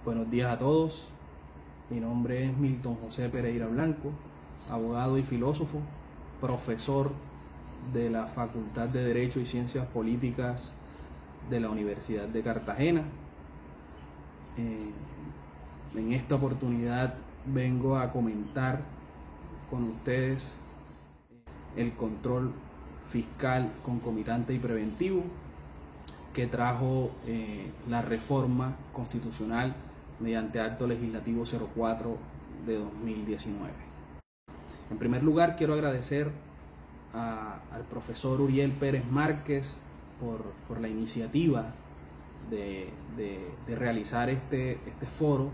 Buenos días a todos. Mi nombre es Milton José Pereira Blanco, abogado y filósofo, profesor de la Facultad de Derecho y Ciencias Políticas de la Universidad de Cartagena. En esta oportunidad vengo a comentar con ustedes el control fiscal concomitante y preventivo que trajo la reforma constitucional mediante acto legislativo 04 de 2019. En primer lugar, quiero agradecer al profesor Uriel Pérez Márquez por la iniciativa de realizar este foro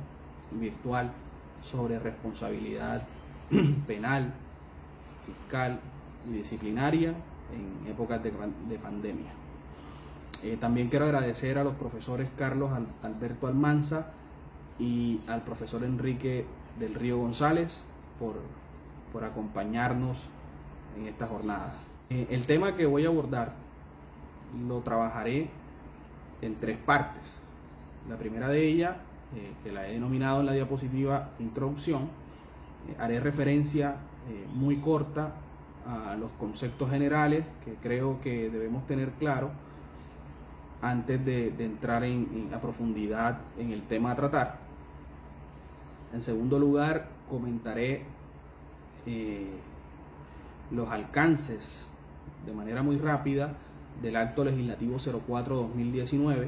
virtual sobre responsabilidad penal, fiscal y disciplinaria en épocas de pandemia. También quiero agradecer a los profesores Carlos Alberto Almanza y al profesor Enrique del Río González por acompañarnos en esta jornada. El tema que voy a abordar lo trabajaré en tres partes. La primera de ellas, que la he denominado en la diapositiva Introducción, haré referencia muy corta a los conceptos generales que creo que debemos tener claro antes de entrar a profundidad en el tema a tratar. En segundo lugar, comentaré los alcances de manera muy rápida del acto legislativo 04-2019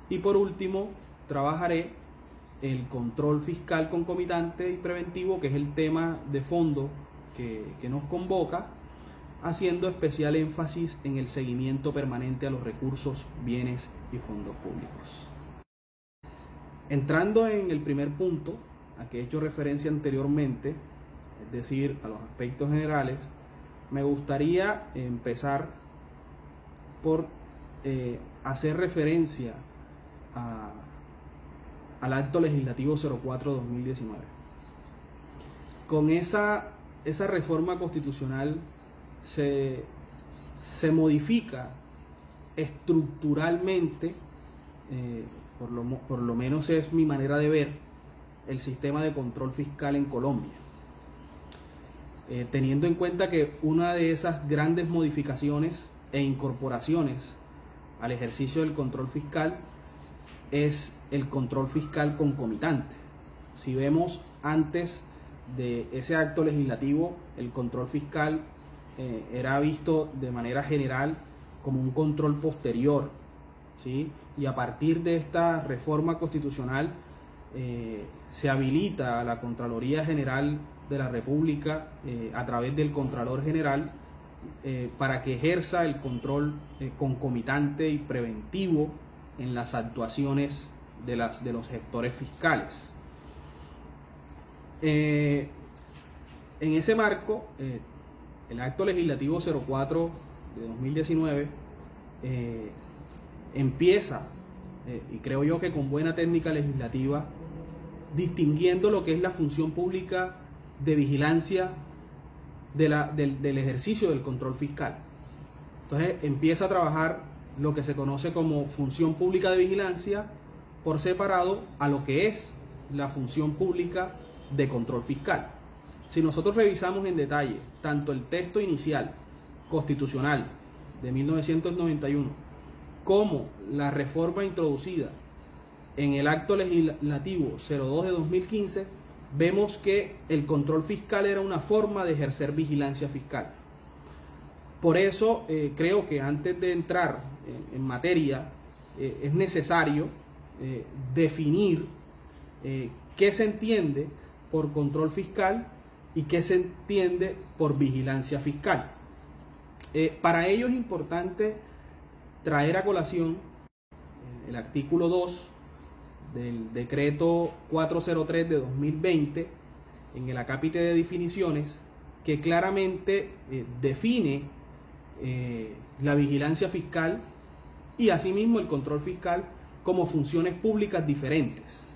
y por último trabajaré el control fiscal concomitante y preventivo, que es el tema de fondo que nos convoca, haciendo especial énfasis en el seguimiento permanente a los recursos, bienes y fondos públicos. Entrando en el primer punto, a que he hecho referencia anteriormente, es decir, a los aspectos generales, me gustaría empezar por hacer referencia al acto legislativo 04-2019. Con esa reforma constitucional se modifica estructuralmente, por lo menos es mi manera de ver, el sistema de control fiscal en Colombia. Teniendo en cuenta que una de esas grandes modificaciones e incorporaciones al ejercicio del control fiscal es el control fiscal concomitante. Si vemos antes de ese acto legislativo, el control fiscal era visto de manera general como un control posterior, ¿sí? Y a partir de esta reforma constitucional se habilita a la Contraloría General de la República a través del Contralor General para que ejerza el control concomitante y preventivo en las actuaciones de los gestores fiscales. En ese marco, el acto legislativo 04 de 2019 empieza, y creo yo que con buena técnica legislativa, distinguiendo lo que es la función pública de vigilancia del ejercicio del control fiscal. Entonces empieza a trabajar lo que se conoce como función pública de vigilancia por separado a lo que es la función pública de control fiscal. Si nosotros revisamos en detalle tanto el texto inicial constitucional de 1991 como la reforma introducida en el acto legislativo 02 de 2015, vemos que el control fiscal era una forma de ejercer vigilancia fiscal. Por eso creo que antes de entrar en materia es necesario definir qué se entiende por control fiscal y qué se entiende por vigilancia fiscal. Para ello es importante traer a colación el artículo 2 del decreto 403 de 2020 en el acápite de definiciones, que claramente define la vigilancia fiscal y asimismo el control fiscal como funciones públicas diferentes.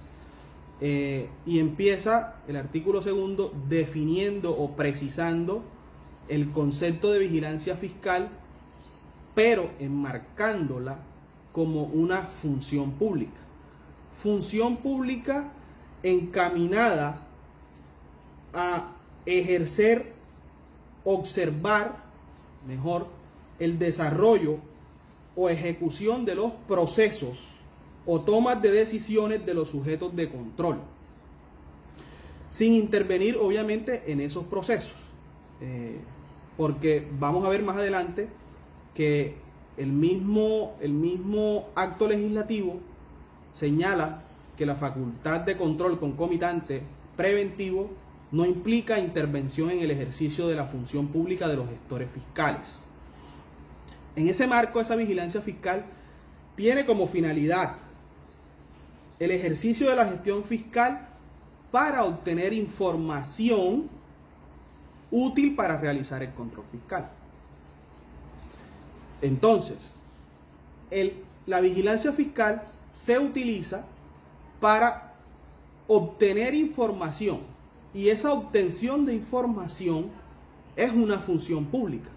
Y empieza el artículo 2 definiendo o precisando el concepto de vigilancia fiscal, pero enmarcándola como una función pública. función pública encaminada a ejercer, observar, mejor, el desarrollo o ejecución de los procesos o tomas de decisiones de los sujetos de control, sin intervenir obviamente en esos procesos, porque vamos a ver más adelante que el mismo acto legislativo señala que la facultad de control concomitante preventivo no implica intervención en el ejercicio de la función pública de los gestores fiscales. En ese marco, esa vigilancia fiscal tiene como finalidad el ejercicio de la gestión fiscal para obtener información útil para realizar el control fiscal. Entonces, la vigilancia fiscal se utiliza para obtener información, y esa obtención de información es una función pública,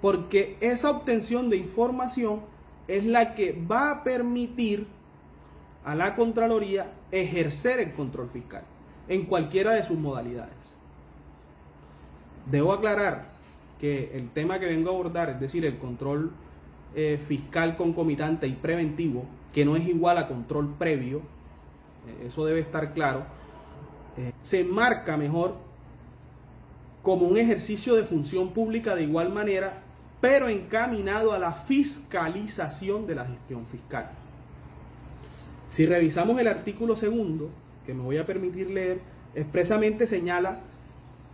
porque esa obtención de información es la que va a permitir a la Contraloría ejercer el control fiscal en cualquiera de sus modalidades. Debo aclarar que el tema que vengo a abordar, es decir, el control fiscal concomitante y preventivo, que no es igual a control previo, eso debe estar claro, se enmarca mejor como un ejercicio de función pública de igual manera, pero encaminado a la fiscalización de la gestión fiscal. Si revisamos el artículo 2, que me voy a permitir leer, expresamente señala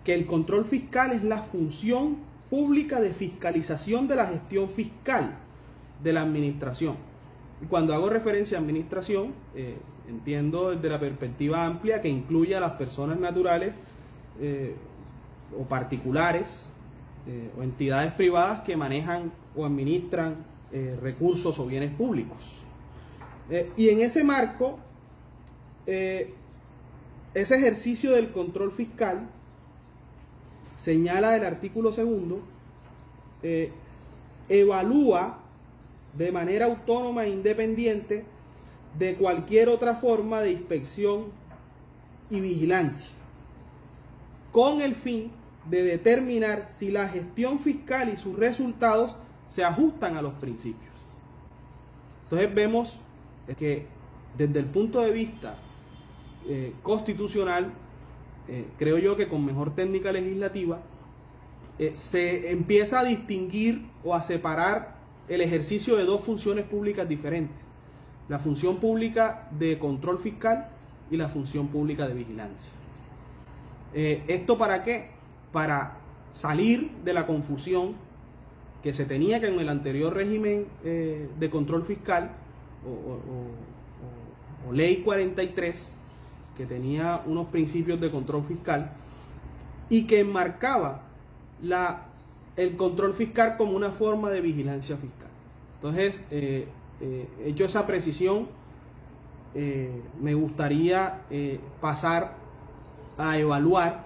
que el control fiscal es la función pública de fiscalización de la gestión fiscal de la administración. Y cuando hago referencia a administración, entiendo desde la perspectiva amplia que incluye a las personas naturales o particulares o entidades privadas que manejan o administran recursos o bienes públicos. Y en ese marco, ese ejercicio del control fiscal, señala el artículo 2, evalúa de manera autónoma e independiente de cualquier otra forma de inspección y vigilancia, con el fin de determinar si la gestión fiscal y sus resultados se ajustan a los principios. Entonces vemos que desde el punto de vista constitucional, creo yo que con mejor técnica legislativa, se empieza a distinguir o a separar el ejercicio de dos funciones públicas diferentes: la función pública de control fiscal y la función pública de vigilancia. ¿Esto para qué? Para salir de la confusión que se tenía que en el anterior régimen de control fiscal o ley 43, que tenía unos principios de control fiscal y que enmarcaba el control fiscal como una forma de vigilancia fiscal. Entonces, hecho esa precisión, me gustaría pasar a evaluar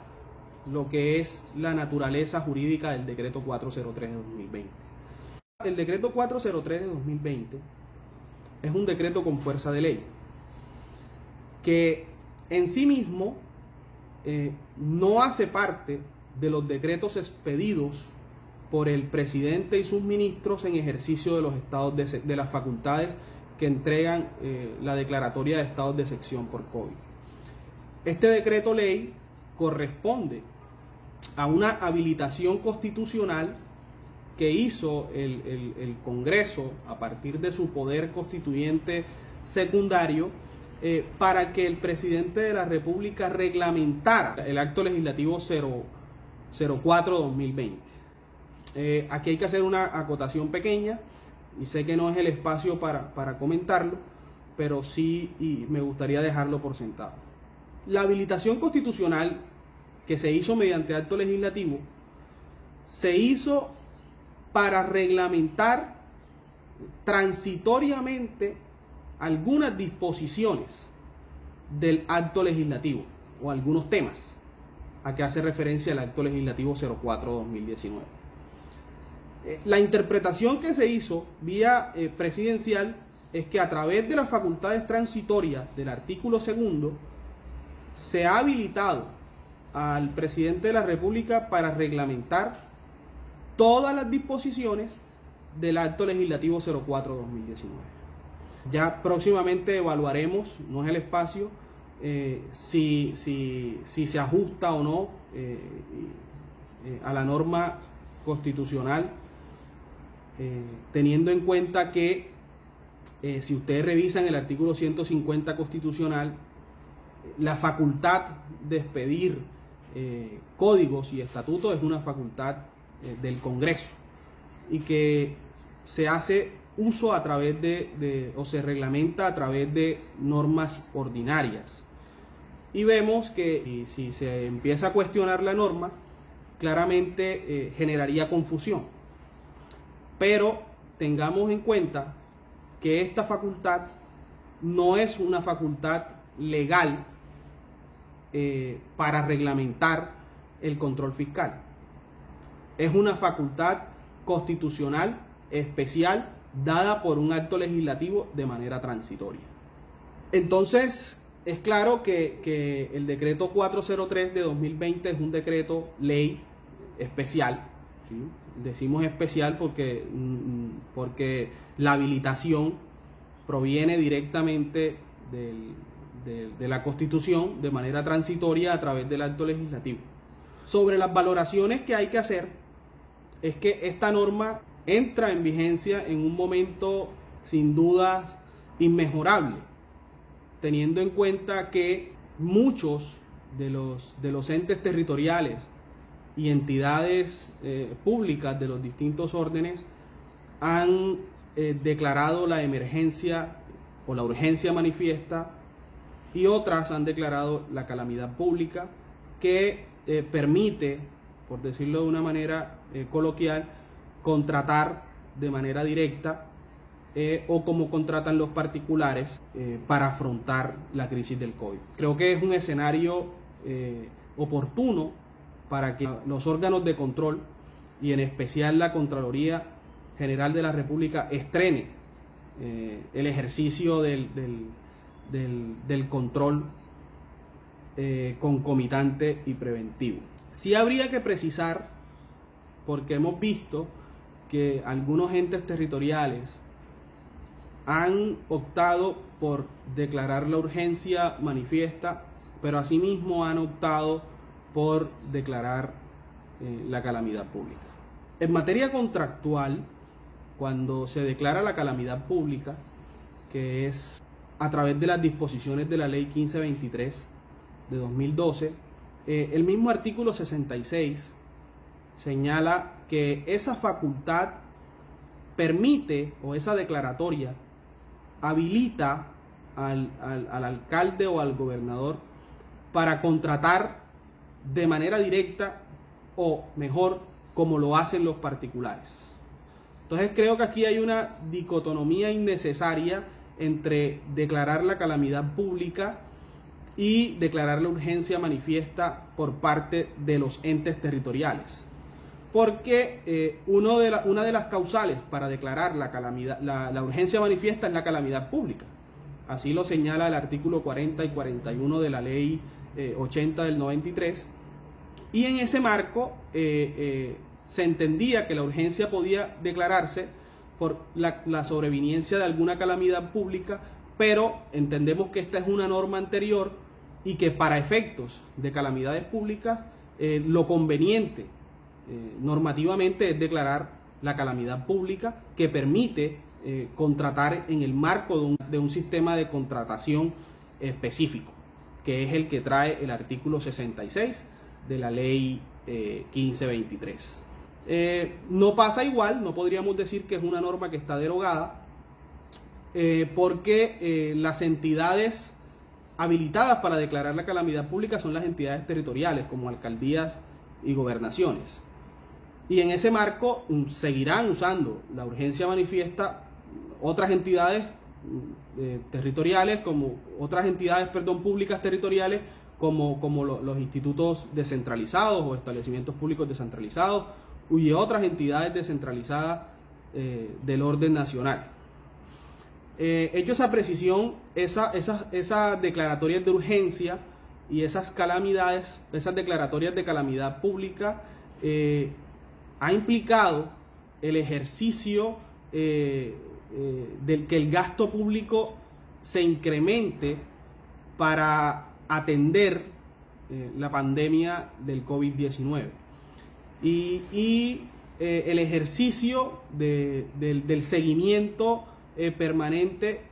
lo que es la naturaleza jurídica del decreto 403 de 2020. El decreto 403 de 2020 es un decreto con fuerza de ley, que en sí mismo no hace parte de los decretos expedidos por el presidente y sus ministros en ejercicio de los estados de las facultades que entregan la declaratoria de estados de excepción por COVID. Este decreto ley corresponde a una habilitación constitucional que hizo el Congreso a partir de su poder constituyente secundario para que el presidente de la República reglamentara el acto legislativo 04-2020. Aquí hay que hacer una acotación pequeña, y sé que no es el espacio para comentarlo, pero sí me gustaría dejarlo por sentado. La habilitación constitucional que se hizo mediante acto legislativo se hizo para reglamentar transitoriamente algunas disposiciones del acto legislativo o algunos temas a que hace referencia el acto legislativo 04-2019. La interpretación que se hizo vía presidencial es que a través de las facultades transitorias del artículo 2 se ha habilitado al presidente de la República para reglamentar todas las disposiciones del Acto Legislativo 04/2019. Ya próximamente evaluaremos, no es el espacio, si se ajusta o no a la norma constitucional, teniendo en cuenta que si ustedes revisan el artículo 150 constitucional, la facultad de expedir códigos y estatutos es una facultad del Congreso, y que se hace uso a través o se reglamenta a través de normas ordinarias. Y vemos que si se empieza a cuestionar la norma, claramente generaría confusión. Pero tengamos en cuenta que esta facultad no es una facultad legal para reglamentar el control fiscal. Es una facultad constitucional especial dada por un acto legislativo de manera transitoria. Entonces, es claro que el decreto 403 de 2020 es un decreto ley especial, ¿sí? Decimos especial porque la habilitación proviene directamente de la Constitución de manera transitoria a través del acto legislativo. Sobre las valoraciones que hay que hacer, es que esta norma entra en vigencia en un momento sin duda inmejorable, teniendo en cuenta que muchos de los entes territoriales y entidades públicas de los distintos órdenes han declarado la emergencia o la urgencia manifiesta, y otras han declarado la calamidad pública, que permite, por decirlo de una manera coloquial, contratar de manera directa o como contratan los particulares para afrontar la crisis del COVID. Creo que es un escenario oportuno para que los órganos de control, y en especial la Contraloría General de la República, estrene el ejercicio del control concomitante y preventivo. Sí habría que precisar, porque hemos visto que algunos entes territoriales han optado por declarar la urgencia manifiesta, pero asimismo han optado por declarar la calamidad pública. En materia contractual, cuando se declara la calamidad pública, que es a través de las disposiciones de la Ley 1523 de 2012, el mismo artículo 66 señala que esa facultad permite, o esa declaratoria habilita al alcalde o al gobernador para contratar de manera directa, o mejor, como lo hacen los particulares. Entonces creo que aquí hay una dicotomía innecesaria entre declarar la calamidad pública y declarar la urgencia manifiesta por parte de los entes territoriales. Porque una de las causales para declarar la urgencia manifiesta es la calamidad pública. Así lo señala el artículo 40 y 41 de la Ley 80 del 93. Y en ese marco se entendía que la urgencia podía declararse por la sobreviniencia de alguna calamidad pública, pero entendemos que esta es una norma anterior y que para efectos de calamidades públicas lo conveniente normativamente es declarar la calamidad pública, que permite contratar en el marco de un sistema de contratación específico, que es el que trae el artículo 66 de la Ley 1523. No pasa igual, no podríamos decir que es una norma que está derogada, porque las entidades habilitadas para declarar la calamidad pública son las entidades territoriales, como alcaldías y gobernaciones. Y en ese marco seguirán usando la urgencia manifiesta otras entidades territoriales, públicas territoriales, como los institutos descentralizados o establecimientos públicos descentralizados y otras entidades descentralizadas del orden nacional. Hecho esa precisión, esas declaratorias de urgencia y esas calamidades, esas declaratorias de calamidad pública, ha implicado el ejercicio del que el gasto público se incremente para atender la pandemia del COVID-19. Y el ejercicio del seguimiento permanente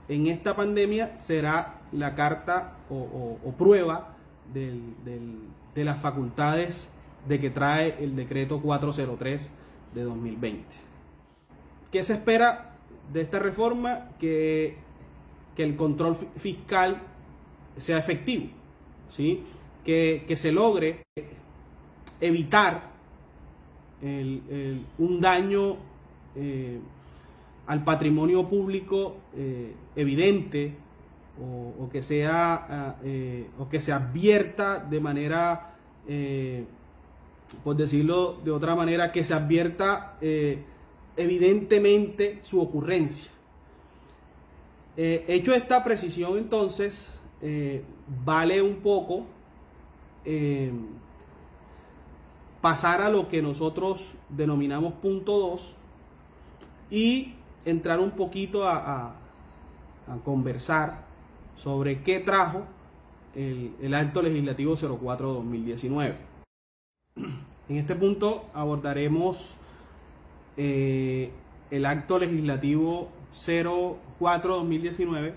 en esta pandemia será la carta o prueba de las facultades de que trae el decreto 403 de 2020. ¿Qué se espera de esta reforma? Que el control fiscal sea efectivo, ¿sí? Que se logre evitar un daño al patrimonio público evidente, o que se advierta de manera, por decirlo de otra manera, que se advierta evidentemente su ocurrencia. Hecho esta precisión, entonces, vale un poco pasar a lo que nosotros denominamos punto 2 y entrar un poquito a conversar sobre qué trajo el acto legislativo 04/2019. En este punto abordaremos el acto legislativo 04/2019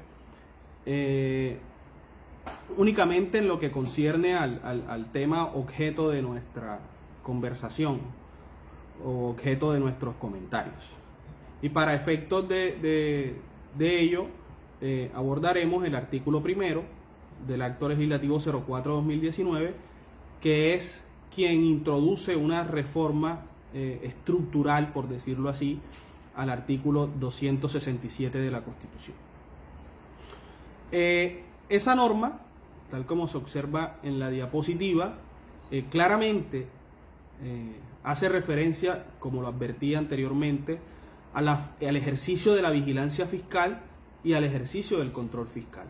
únicamente en lo que concierne al tema objeto de nuestra conversación o objeto de nuestros comentarios. Y para efectos de ello, abordaremos el artículo primero del acto legislativo 04/2019, que es quien introduce una reforma estructural, por decirlo así, al artículo 267 de la Constitución. Esa norma, tal como se observa en la diapositiva, claramente hace referencia, como lo advertí anteriormente, al ejercicio de la vigilancia fiscal y al ejercicio del control fiscal.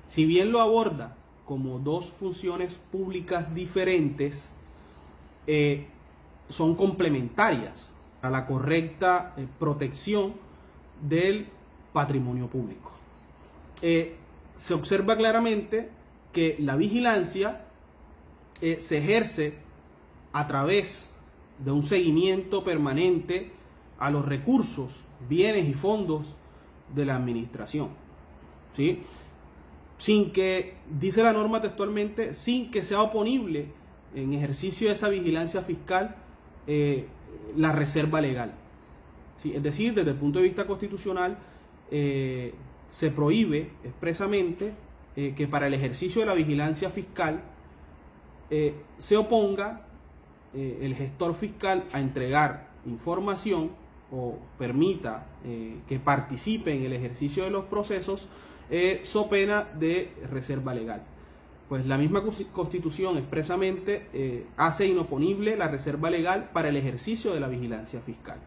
Si bien lo aborda como dos funciones públicas diferentes, son complementarias a la correcta protección del patrimonio público. Se observa claramente que la vigilancia se ejerce a través de un seguimiento permanente a los recursos, bienes y fondos de la administración, ¿sí? Sin que, dice la norma textualmente, sin que sea oponible en ejercicio de esa vigilancia fiscal la reserva legal, ¿sí? Es decir, desde el punto de vista constitucional se prohíbe expresamente que para el ejercicio de la vigilancia fiscal se oponga el gestor fiscal a entregar información o permita que participe en el ejercicio de los procesos so pena de reserva legal. Pues la misma Constitución expresamente hace inoponible la reserva legal para el ejercicio de la vigilancia fiscal.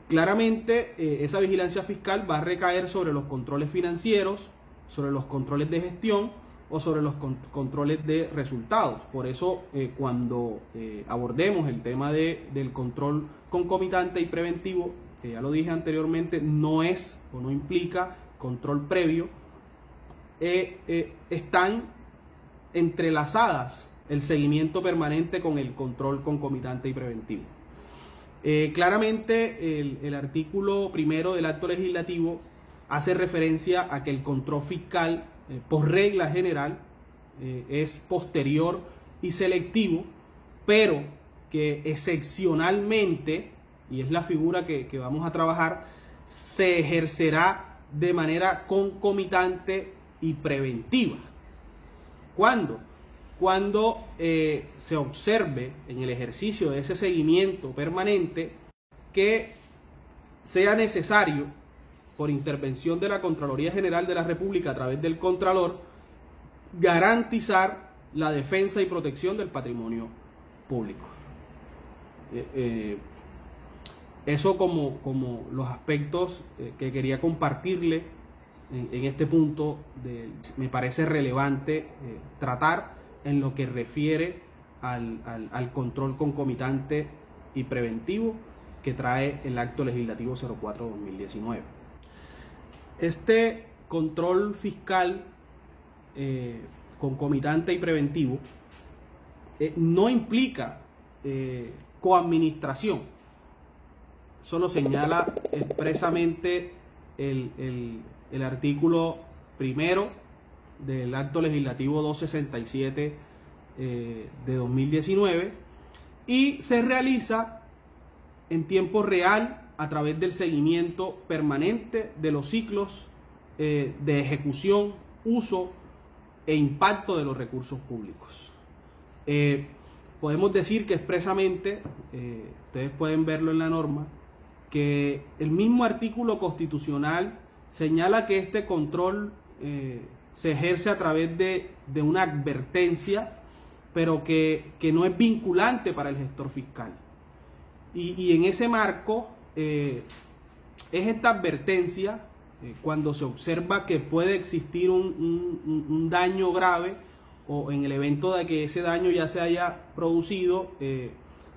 Claramente esa vigilancia fiscal va a recaer sobre los controles financieros, sobre los controles de gestión o sobre los controles de resultados. Por eso cuando abordemos el tema del control concomitante y preventivo, que ya lo dije anteriormente, no es o no implica control previo, están entrelazadas el seguimiento permanente con el control concomitante y preventivo. Claramente el artículo primero del acto legislativo hace referencia a que el control fiscal, por regla general, es posterior y selectivo, pero que excepcionalmente, y es la figura que vamos a trabajar, se ejercerá de manera concomitante y preventiva. ¿Cuándo? Cuando se observe en el ejercicio de ese seguimiento permanente que sea necesario, por intervención de la Contraloría General de la República a través del Contralor, garantizar la defensa y protección del patrimonio público. Eso como los aspectos que quería compartirle en este punto me parece relevante tratar en lo que refiere al control concomitante y preventivo que trae el Acto Legislativo 04/2019. Este control fiscal concomitante y preventivo no implica coadministración. Eso lo señala expresamente el artículo primero del Acto Legislativo 267 de 2019, y se realiza en tiempo real a través del seguimiento permanente de los ciclos de ejecución, uso e impacto de los recursos públicos. Podemos decir que expresamente, ustedes pueden verlo en la norma, que el mismo artículo constitucional señala que este control se ejerce a través de una advertencia, pero que no es vinculante para el gestor fiscal. Y en ese marco es esta advertencia cuando se observa que puede existir un daño grave, o en el evento de que ese daño ya se haya producido,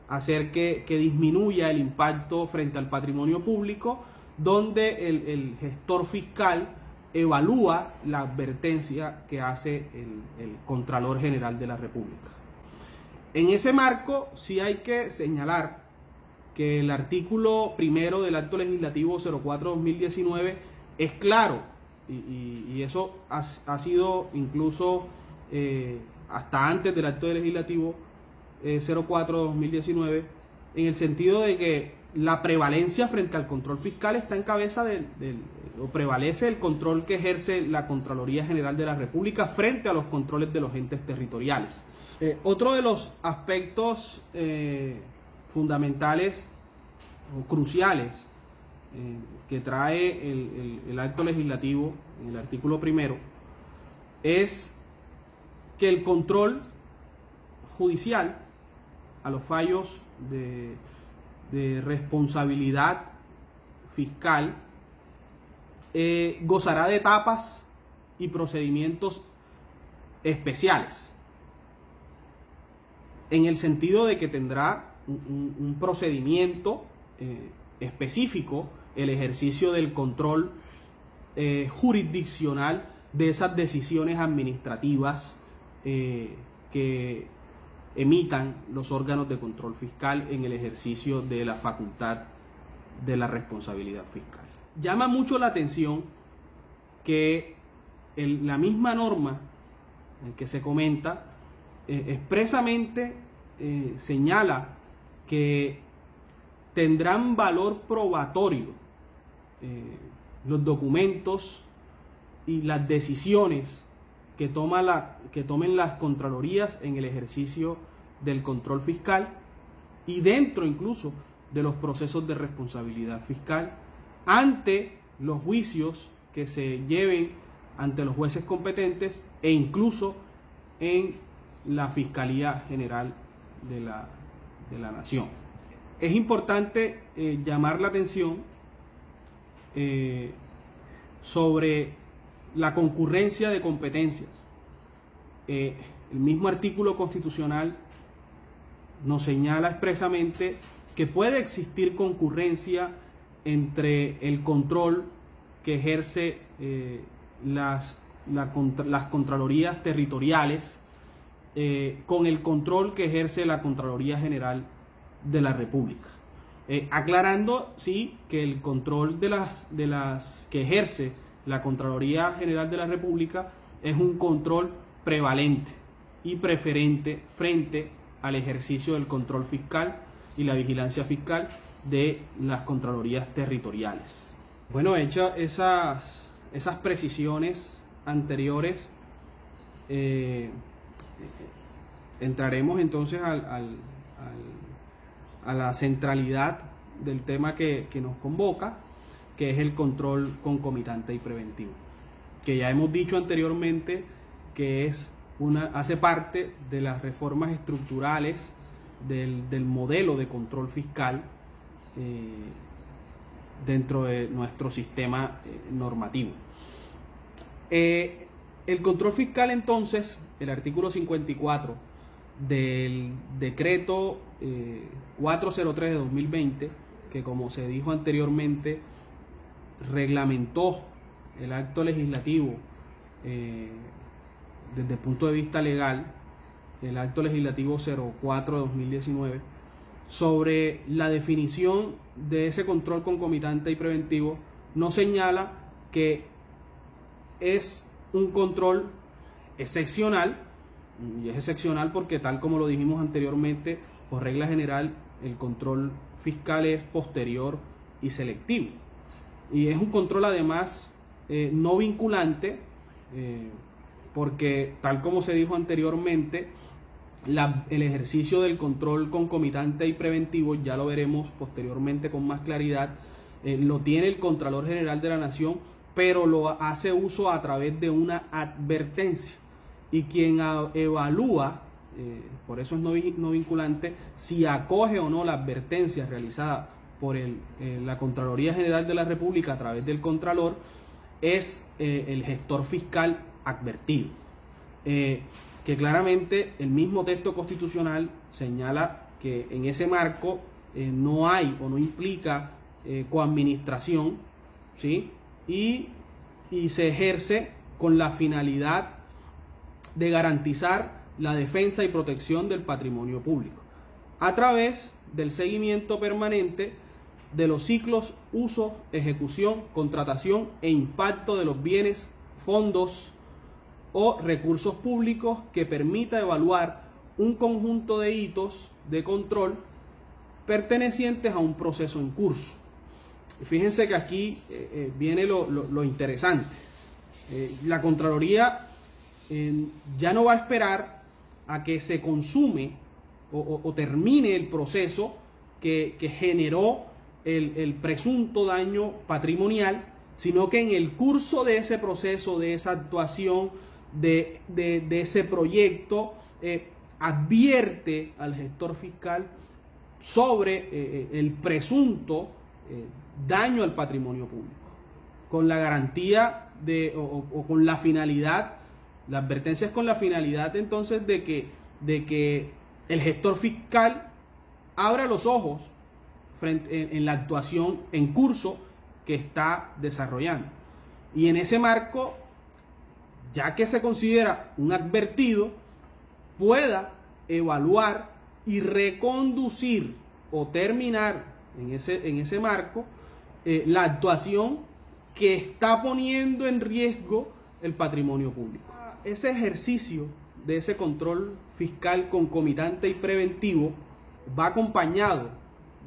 hacer que disminuya el impacto frente al patrimonio público, donde el gestor fiscal evalúa la advertencia que hace el Contralor General de la República. En ese marco sí hay que señalar que el artículo primero del Acto Legislativo 04/2019 es claro, y eso ha sido incluso hasta antes del Acto Legislativo 04/2019, en el sentido de que la prevalencia frente al control fiscal está en cabeza o prevalece el control que ejerce la Contraloría General de la República frente a los controles de los entes territoriales. Otro de los aspectos fundamentales o cruciales que trae el acto legislativo en el artículo primero es que el control judicial a los fallos de responsabilidad fiscal gozará de etapas y procedimientos especiales, en el sentido de que tendrá un procedimiento específico el ejercicio del control jurisdiccional de esas decisiones administrativas que emitan los órganos de control fiscal en el ejercicio de la facultad de la responsabilidad fiscal. Llama mucho la atención que la misma norma que se comenta expresamente señala que tendrán valor probatorio los documentos y las decisiones que tomen las contralorías en el ejercicio del control fiscal y dentro incluso de los procesos de responsabilidad fiscal ante los juicios que se lleven ante los jueces competentes e incluso en la Fiscalía General de la Nación. Es importante llamar la atención sobre la concurrencia de competencias. El mismo artículo constitucional nos señala expresamente que puede existir concurrencia entre el control que ejerce las contralorías territoriales con el control que ejerce la Contraloría General de la República. Aclarando, sí, que el control de las que ejerce la Contraloría General de la República es un control prevalente y preferente frente al ejercicio del control fiscal y la vigilancia fiscal de las contralorías territoriales. Bueno, hechas esas precisiones anteriores, entraremos entonces a la centralidad del tema que nos convoca, que es el control concomitante y preventivo, que ya hemos dicho anteriormente que hace parte de las reformas estructurales del modelo de control fiscal dentro de nuestro sistema normativo. El control fiscal, entonces, el artículo 54 del decreto 403 de 2020, que como se dijo anteriormente, reglamentó el acto legislativo desde el punto de vista legal, el acto legislativo 04 de 2019, sobre la definición de ese control concomitante y preventivo, nos señala que es un control excepcional, y es excepcional porque, tal como lo dijimos anteriormente, por regla general el control fiscal es posterior y selectivo, y es un control además no vinculante, porque, tal como se dijo anteriormente, el ejercicio del control concomitante y preventivo, ya lo veremos posteriormente con más claridad, lo tiene el Contralor General de la Nación, pero lo hace uso a través de una advertencia, y quien evalúa, por eso es no vinculante, si acoge o no la advertencia realizada por la Contraloría General de la República a través del Contralor, es el gestor fiscal advertido, que claramente el mismo texto constitucional señala que en ese marco no hay o no implica coadministración, ¿sí? Y se ejerce con la finalidad de garantizar la defensa y protección del patrimonio público a través del seguimiento permanente de los ciclos, uso, ejecución, contratación e impacto de los bienes, fondos o recursos públicos, que permita evaluar un conjunto de hitos de control pertenecientes a un proceso en curso. Fíjense que aquí viene lo interesante. La Contraloría ya no va a esperar a que se consume o termine el proceso que generó el presunto daño patrimonial, sino que en el curso de ese proceso, de esa actuación, de ese proyecto, advierte al gestor fiscal sobre el presunto daño al patrimonio público, con la garantía o con la finalidad, la advertencia es con la finalidad entonces de que el gestor fiscal abra los ojos en la actuación en curso que está desarrollando, y en ese marco, ya que se considera un advertido, pueda evaluar y reconducir o terminar en ese marco la actuación que está poniendo en riesgo el patrimonio público. Ese ejercicio de ese control fiscal concomitante y preventivo va acompañado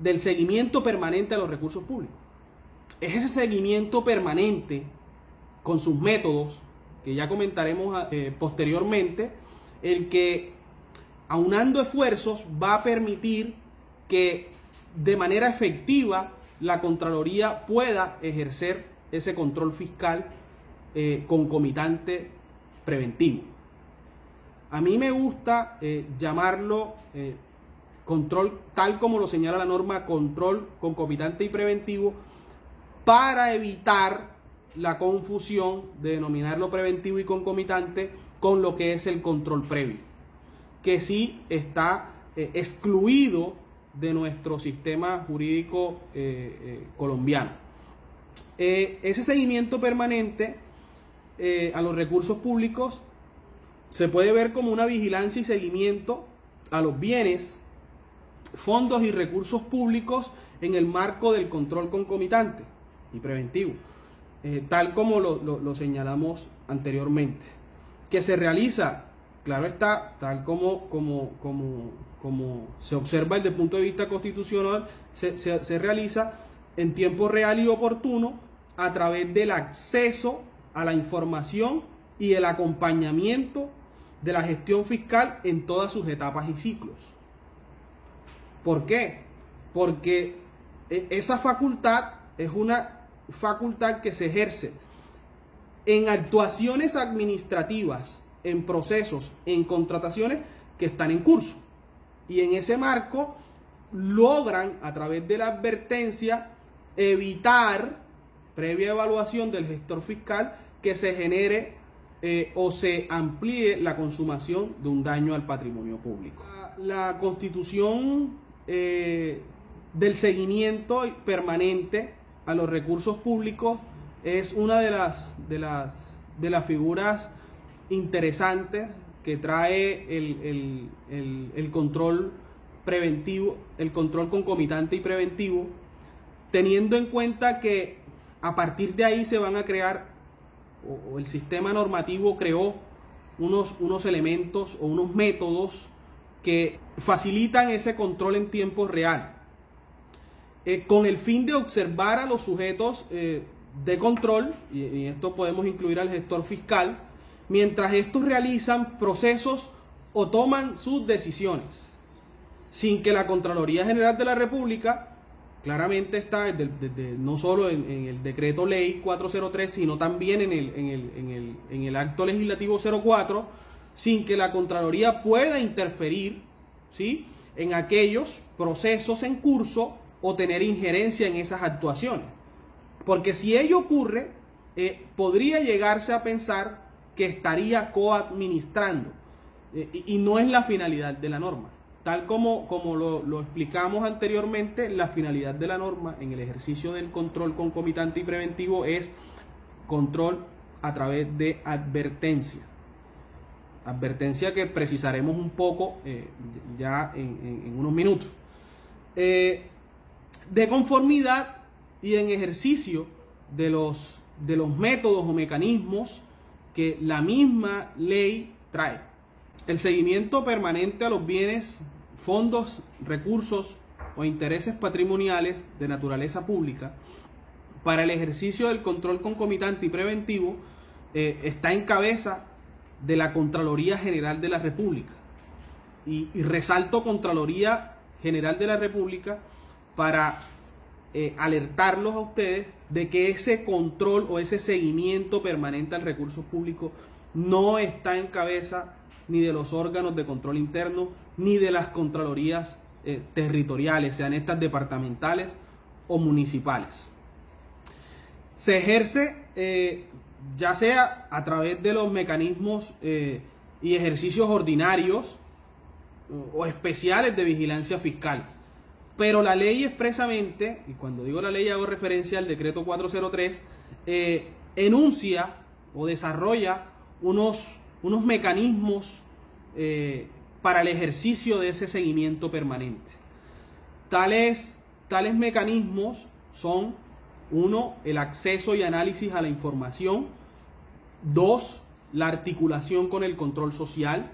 del seguimiento permanente a los recursos públicos. Es ese seguimiento permanente con sus métodos, que ya comentaremos posteriormente, el que, aunando esfuerzos, va a permitir que de manera efectiva la Contraloría pueda ejercer ese control fiscal concomitante preventivo. A mí me gusta llamarlo control, tal como lo señala la norma, control concomitante y preventivo, para evitar la confusión de denominarlo preventivo y concomitante con lo que es el control previo, que sí está excluido de nuestro sistema jurídico colombiano. Ese seguimiento permanente a los recursos públicos se puede ver como una vigilancia y seguimiento a los bienes, fondos y recursos públicos en el marco del control concomitante y preventivo, tal como lo señalamos anteriormente, que se realiza, claro está, tal como se observa desde el punto de vista constitucional, se realiza en tiempo real y oportuno a través del acceso a la información y el acompañamiento de la gestión fiscal en todas sus etapas y ciclos. ¿Por qué? Porque esa facultad es una facultad que se ejerce en actuaciones administrativas, en procesos, en contrataciones que están en curso. Y en ese marco logran a través de la advertencia evitar, previa evaluación del gestor fiscal, que se genere o se amplíe la consumación de un daño al patrimonio público. La constitución del seguimiento permanente a los recursos públicos es una de las figuras interesantes que trae el control preventivo, el control concomitante y preventivo, teniendo en cuenta que a partir de ahí se van a crear, o el sistema normativo creó unos elementos o unos métodos que facilitan ese control en tiempo real, con el fin de observar a los sujetos de control, y esto podemos incluir al gestor fiscal, mientras estos realizan procesos o toman sus decisiones, sin que la Contraloría General de la República, claramente está no solo en el decreto ley 403, sino también en el acto legislativo 04, sin que la Contraloría pueda interferir, ¿sí?, en aquellos procesos en curso o tener injerencia en esas actuaciones. Porque si ello ocurre, podría llegarse a pensar que estaría coadministrando, y no es la finalidad de la norma. Tal como lo explicamos anteriormente, la finalidad de la norma en el ejercicio del control concomitante y preventivo es control a través de advertencia. Advertencia que precisaremos un poco ya en unos minutos. De conformidad y en ejercicio de los métodos o mecanismos que la misma ley trae. El seguimiento permanente a los bienes, fondos, recursos o intereses patrimoniales de naturaleza pública para el ejercicio del control concomitante y preventivo está en cabeza de la Contraloría General de la República. Y resalto Contraloría General de la República para alertarlos a ustedes de que ese control o ese seguimiento permanente al recurso público no está en cabeza ni de los órganos de control interno, ni de las contralorías territoriales, sean estas departamentales o municipales. Se ejerce ya sea a través de los mecanismos y ejercicios ordinarios o especiales de vigilancia fiscal. Pero la ley expresamente, y cuando digo la ley hago referencia al decreto 403, enuncia o desarrolla unos mecanismos para el ejercicio de ese seguimiento permanente. Tales mecanismos son: 1, el acceso y análisis a la información; 2, la articulación con el control social;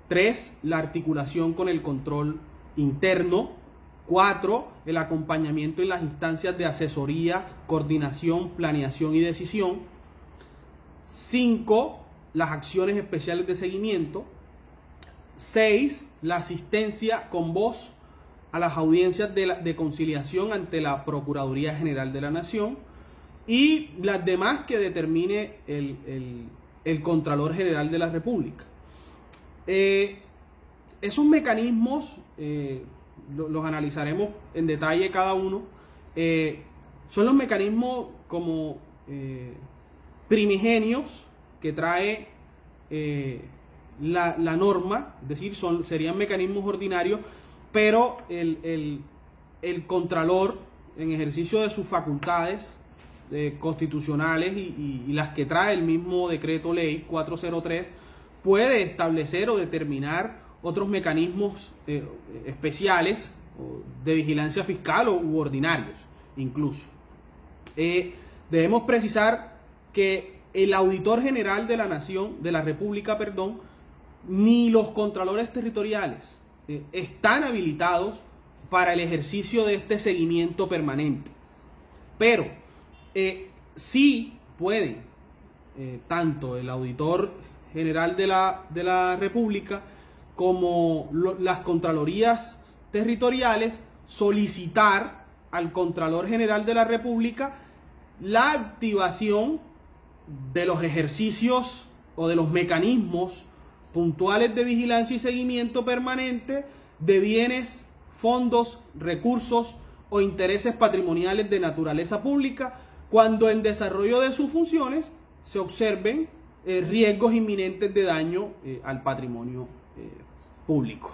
3, la articulación con el control interno; 4, el acompañamiento en las instancias de asesoría, coordinación, planeación y decisión; 5, las acciones especiales de seguimiento; 6, la asistencia con voz a las audiencias de conciliación ante la Procuraduría General de la Nación, y las demás que determine el Contralor General de la República. Esos mecanismos los analizaremos en detalle cada uno. Son los mecanismos como primigenios que trae la norma, es decir, serían mecanismos ordinarios, pero el Contralor, en ejercicio de sus facultades constitucionales y las que trae el mismo decreto ley 403, puede establecer o determinar otros mecanismos especiales de vigilancia fiscal u ordinarios incluso. Debemos precisar que el auditor general de la nación, de la República, ni los contralores territoriales están habilitados para el ejercicio de este seguimiento permanente. Pero sí pueden tanto el auditor general de la República como las contralorías territoriales solicitar al Contralor General de la República la activación de los ejercicios o de los mecanismos puntuales de vigilancia y seguimiento permanente de bienes, fondos, recursos o intereses patrimoniales de naturaleza pública cuando en desarrollo de sus funciones se observen riesgos inminentes de daño al patrimonio público.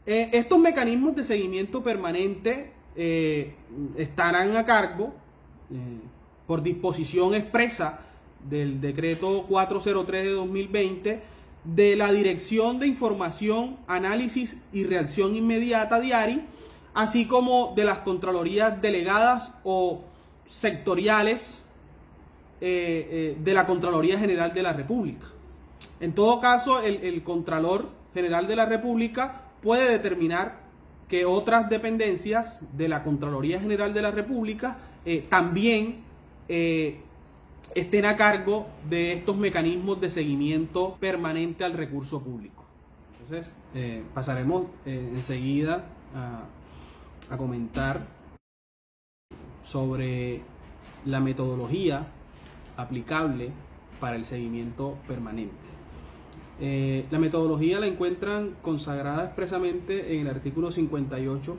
Estos mecanismos de seguimiento permanente estarán a cargo, por disposición expresa del decreto 403 de 2020, de la Dirección de Información, Análisis y Reacción Inmediata DIARI, así como de las Contralorías delegadas o sectoriales de la Contraloría General de la República. En todo caso, el Contralor General de la República puede determinar que otras dependencias de la Contraloría General de la República también estén a cargo de estos mecanismos de seguimiento permanente al recurso público. Entonces, pasaremos enseguida a comentar sobre la metodología aplicable para el seguimiento permanente. La metodología la encuentran consagrada expresamente en el artículo 58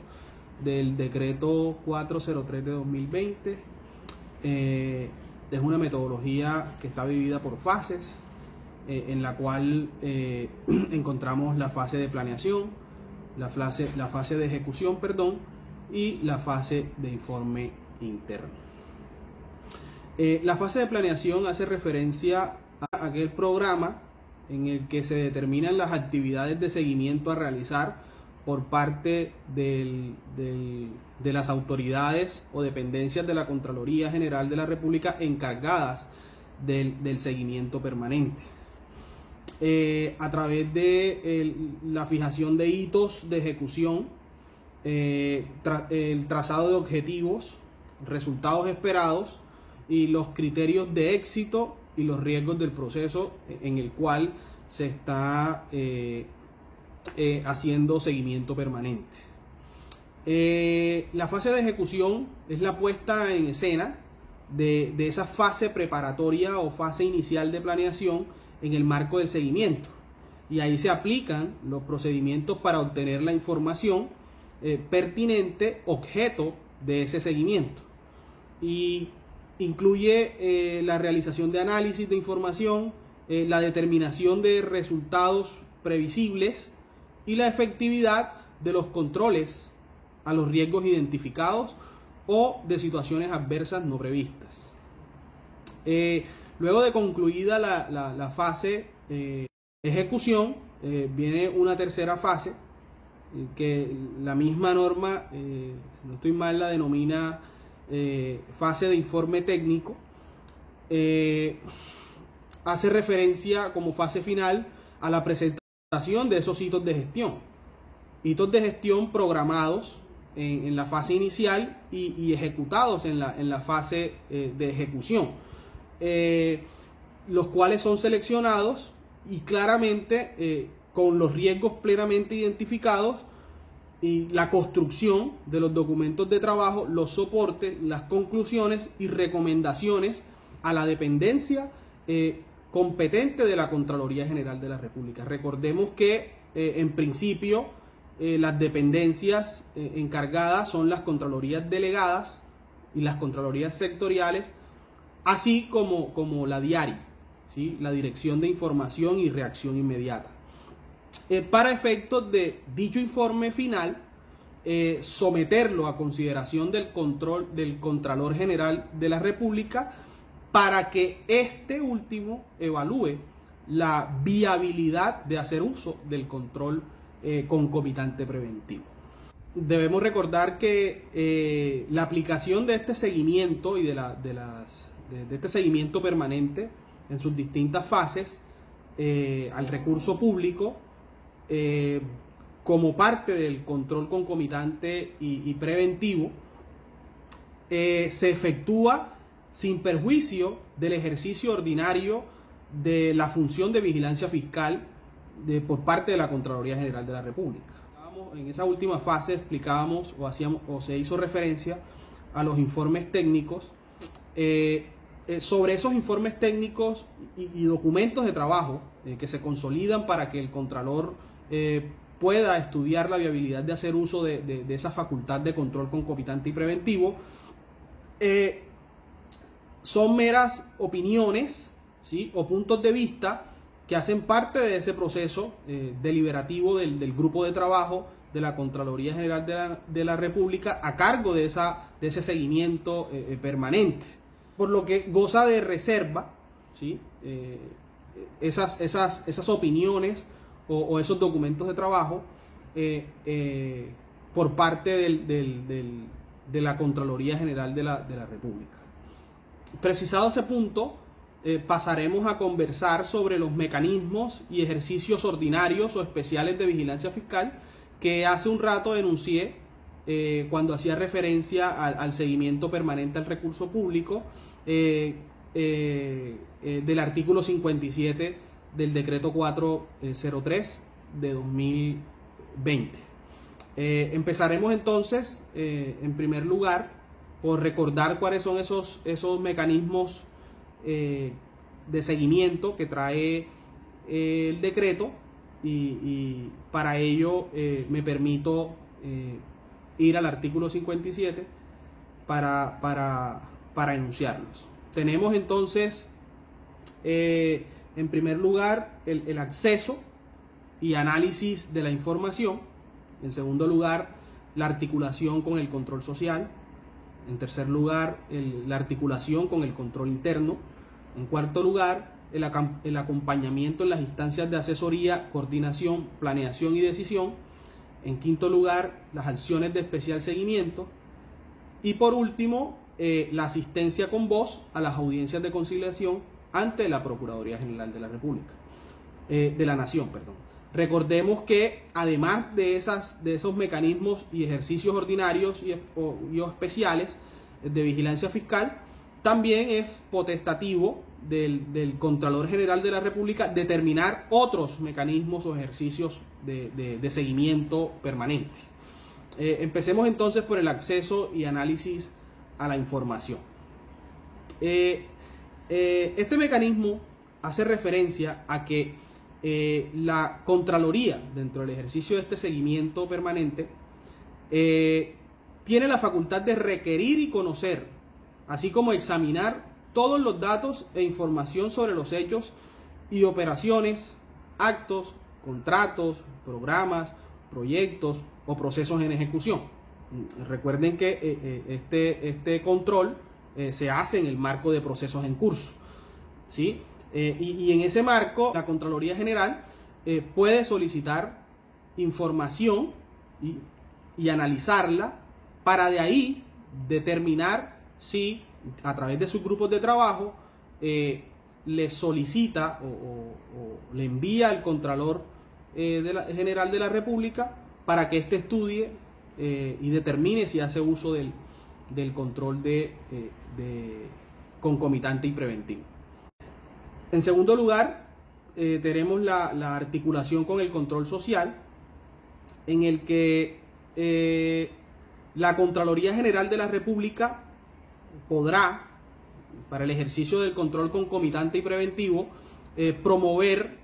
del decreto 403 de 2020. Es una metodología que está dividida por fases, en la cual encontramos la fase de planeación, la fase de ejecución, y la fase de informe interno. La fase de planeación hace referencia a aquel programa en el que se determinan las actividades de seguimiento a realizar por parte de las autoridades o dependencias de la Contraloría General de la República encargadas del seguimiento permanente. A través de la fijación de hitos de ejecución, el trazado de objetivos, resultados esperados y los criterios de éxito y los riesgos del proceso en el cual se está haciendo seguimiento permanente. La fase de ejecución es la puesta en escena de esa fase preparatoria o fase inicial de planeación en el marco del seguimiento, y ahí se aplican los procedimientos para obtener la información pertinente objeto de ese seguimiento, y incluye la realización de análisis de información, la determinación de resultados previsibles y la efectividad de los controles a los riesgos identificados o de situaciones adversas no previstas. Luego de concluida la fase ejecución, viene una tercera fase que la misma norma, si no estoy mal, la denomina fase de informe técnico. Hace referencia como fase final a la presentación de esos hitos de gestión programados en la fase inicial y ejecutados en la fase de ejecución, los cuales son seleccionados y claramente con los riesgos plenamente identificados, y la construcción de los documentos de trabajo, los soportes, las conclusiones y recomendaciones a la dependencia competente de la Contraloría General de la República. Recordemos que en principio las dependencias encargadas son las Contralorías delegadas y las Contralorías sectoriales, así como la DIARI, ¿sí? La Dirección de Información y Reacción Inmediata. Para efectos de dicho informe final, someterlo a consideración del Contralor General de la República, para que este último evalúe la viabilidad de hacer uso del control concomitante preventivo. Debemos recordar que la aplicación de este seguimiento y de este seguimiento permanente en sus distintas fases al recurso público, como parte del control concomitante y preventivo, se efectúa sin perjuicio del ejercicio ordinario de la función de vigilancia fiscal por parte de la Contraloría General de la República. En esa última fase explicábamos o se hizo referencia a los informes técnicos. Sobre esos informes técnicos y documentos de trabajo que se consolidan para que el Contralor pueda estudiar la viabilidad de hacer uso de esa facultad de control concomitante y preventivo. Son meras opiniones, ¿sí?, o puntos de vista que hacen parte de ese proceso deliberativo del grupo de trabajo de la Contraloría General de la República a cargo de ese seguimiento permanente, por lo que goza de reserva, ¿sí?, esas opiniones o esos documentos de trabajo por parte de la Contraloría General de la República. Precisado ese punto, pasaremos a conversar sobre los mecanismos y ejercicios ordinarios o especiales de vigilancia fiscal que hace un rato denuncié cuando hacía referencia al seguimiento permanente al recurso público del artículo 57 del decreto 403 de 2020. Empezaremos entonces, en primer lugar, por recordar cuáles son esos mecanismos de seguimiento que trae el decreto, y para ello me permito ir al artículo 57 para enunciarlos. Tenemos entonces en primer lugar el acceso y análisis de la información. En segundo lugar, la articulación con el control social. En tercer lugar, la articulación con el control interno. En cuarto lugar, el acompañamiento en las instancias de asesoría, coordinación, planeación y decisión. En quinto lugar, las acciones de especial seguimiento. Y por último, la asistencia con voz a las audiencias de conciliación ante la Procuraduría General de la República, de la Nación, perdón. Recordemos que además de esos mecanismos y ejercicios ordinarios y especiales de vigilancia fiscal, también es potestativo del Contralor General de la República determinar otros mecanismos o ejercicios de seguimiento permanente. Empecemos entonces por el acceso y análisis a la información. Este mecanismo hace referencia a que la Contraloría, dentro del ejercicio de este seguimiento permanente, tiene la facultad de requerir y conocer, así como examinar todos los datos e información sobre los hechos y operaciones, actos, contratos, programas, proyectos o procesos en ejecución. Recuerden que este control se hace en el marco de procesos en curso, ¿sí? Y en ese marco, la Contraloría General puede solicitar información y analizarla para de ahí determinar si a través de sus grupos de trabajo le solicita o le envía al Contralor General de la República para que éste estudie y determine si hace uso del control de concomitante y preventivo. En segundo lugar, tenemos la articulación con el control social, en el que la Contraloría General de la República podrá, para el ejercicio del control concomitante y preventivo, promover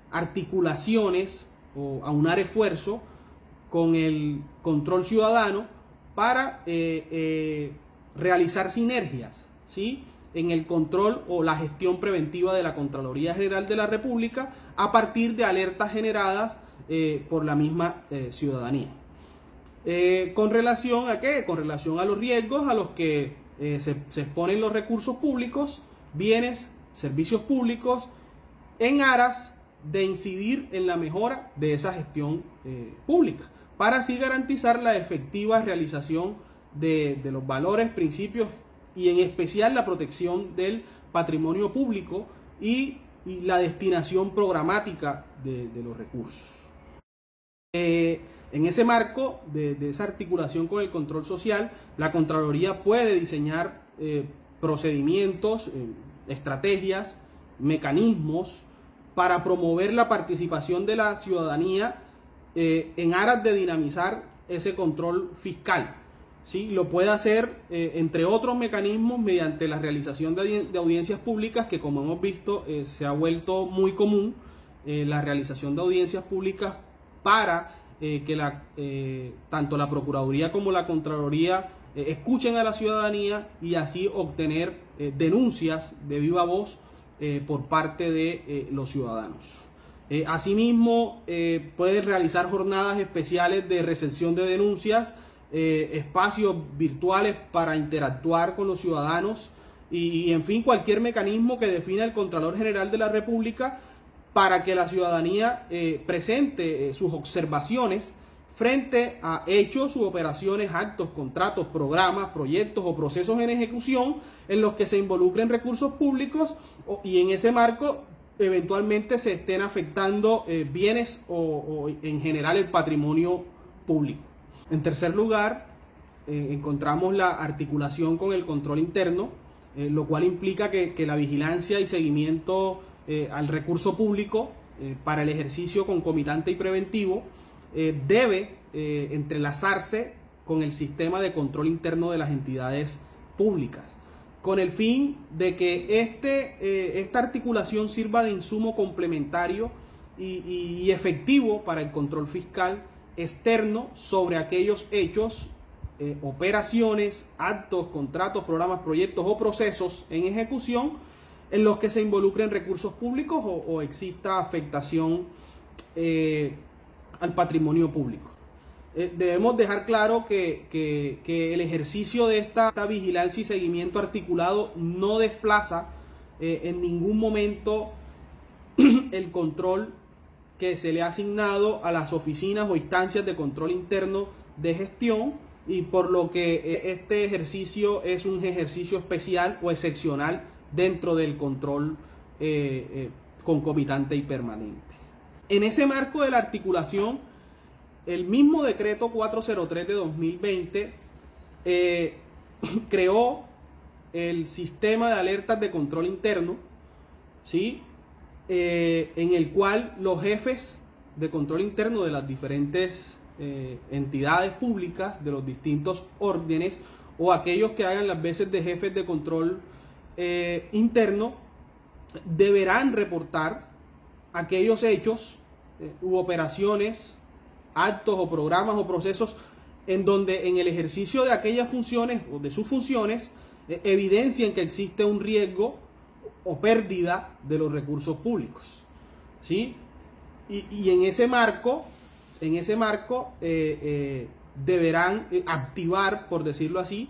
articulaciones o aunar esfuerzo con el control ciudadano para realizar sinergias, ¿sí?, en el control o la gestión preventiva de la Contraloría General de la República a partir de alertas generadas por la misma ciudadanía. ¿Con relación a qué? Con relación a los riesgos a los que se exponen los recursos públicos, bienes, servicios públicos, en aras de incidir en la mejora de esa gestión pública, para así garantizar la efectiva realización de los valores, principios y en especial la protección del patrimonio público y la destinación programática de los recursos. En ese marco de esa articulación con el control social, la Contraloría puede diseñar procedimientos, estrategias, mecanismos para promover la participación de la ciudadanía en aras de dinamizar ese control fiscal. ¿Sí? Lo puede hacer, entre otros mecanismos, mediante la realización de audiencias públicas, que como hemos visto se ha vuelto muy común la realización de audiencias públicas para que tanto la Procuraduría como la Contraloría escuchen a la ciudadanía y así obtener denuncias de viva voz por parte de los ciudadanos. Asimismo, puede realizar jornadas especiales de recepción de denuncias, espacios virtuales para interactuar con los ciudadanos y en fin, cualquier mecanismo que defina el Contralor General de la República para que la ciudadanía presente sus observaciones frente a hechos u operaciones, actos, contratos, programas, proyectos o procesos en ejecución en los que se involucren recursos públicos y en ese marco eventualmente se estén afectando bienes o en general el patrimonio público. En tercer lugar, encontramos la articulación con el control interno, lo cual implica que la vigilancia y seguimiento al recurso público para el ejercicio concomitante y preventivo debe entrelazarse con el sistema de control interno de las entidades públicas, con el fin de que esta articulación sirva de insumo complementario y efectivo para el control fiscal externo sobre aquellos hechos, operaciones, actos, contratos, programas, proyectos o procesos en ejecución en los que se involucren recursos públicos o exista afectación al patrimonio público. Debemos dejar claro que el ejercicio de esta vigilancia y seguimiento articulado no desplaza en ningún momento el control que se le ha asignado a las oficinas o instancias de control interno de gestión, y por lo que este ejercicio es un ejercicio especial o excepcional dentro del control concomitante y permanente. En ese marco de la articulación, el mismo decreto 403 de 2020 creó el sistema de alertas de control interno, ¿sí? En el cual los jefes de control interno de las diferentes entidades públicas, de los distintos órdenes, o aquellos que hagan las veces de jefes de control interno, deberán reportar aquellos hechos u operaciones, actos o programas o procesos en donde en el ejercicio de aquellas funciones o de sus funciones evidencien que existe un riesgo o pérdida de los recursos públicos, ¿sí? Y en ese marco deberán activar, por decirlo así,